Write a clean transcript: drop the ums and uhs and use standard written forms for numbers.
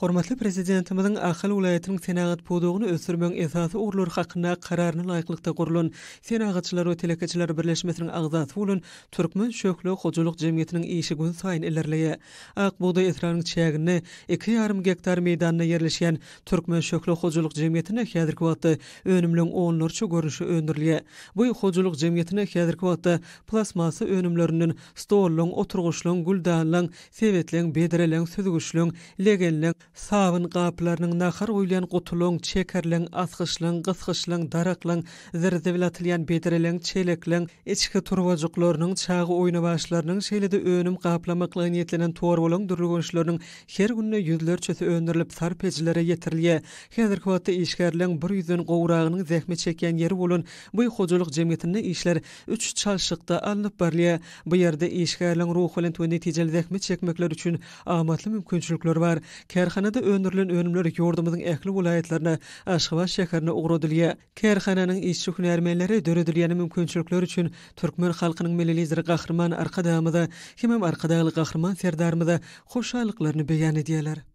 Hormatly prezidentimizin Ahal vilayatynyň senagat podugyny ösürmeň esasy urlary hakynda kararyny laýyklykda gurulan senagatçylar we telekeçiler birleşmesiniň agzasy bolan Türkmen Şökle Hojuluk Jemgyýetiniň işi gün saýyn ilerleýär. Akbuğday esranyň çägini 2,5 hektar meýdanyna ýerleşýän Türkmen Şökle Hojuluk Jemgyýetine häzirki wagtda önümliň onlarça görüşi öndürilýär. Bu hojuluk jemgyýetine häzirki wagtda plasmasy önümlerinden stollaň, oturguşlaň, guldanlaň, sebetleň, bedereleň, süzgüşleň, legenleň, sabyn gapylarynyň nahar goýulan gutulaň, çekerleň, asgyşlaň, gysgyşlaň, daraklaň, zerzebil atylýan bedereleň, çelekleň, içki turbajaklarynyň, çagy oýna başlarynyň şeýlede önüm gaplamakla niýetlenen torbalaň duruluşlarynyň her günne ýüzlerçesi öndürilip sarpejilere ýetirilýär. Häzirki wagtda işgärleň 100 gowragynyň zähmet çekýän ýeri bolan bu hojuluk jemgyýetinde işler 3 çalşykda alınıp barlýar. Bu ýerde işgärleň ruh bilen we netijeli zähmet çekmekler üçin amatly mümkinçilikler bar. Kärhanada öndürilen önümler ýurdumyzyň ähli vilayatlaryna, Aşgabat şäherine ugradylýar. Kärhananyň işçi hünärmenleri döredilýän mümkinçilikler üçin türkmen halkynyň milli lideri Gahrman Arkadamyza, hem arkadaýly Gahrman Serdarmyza hoşallyklaryny beýan edýärler.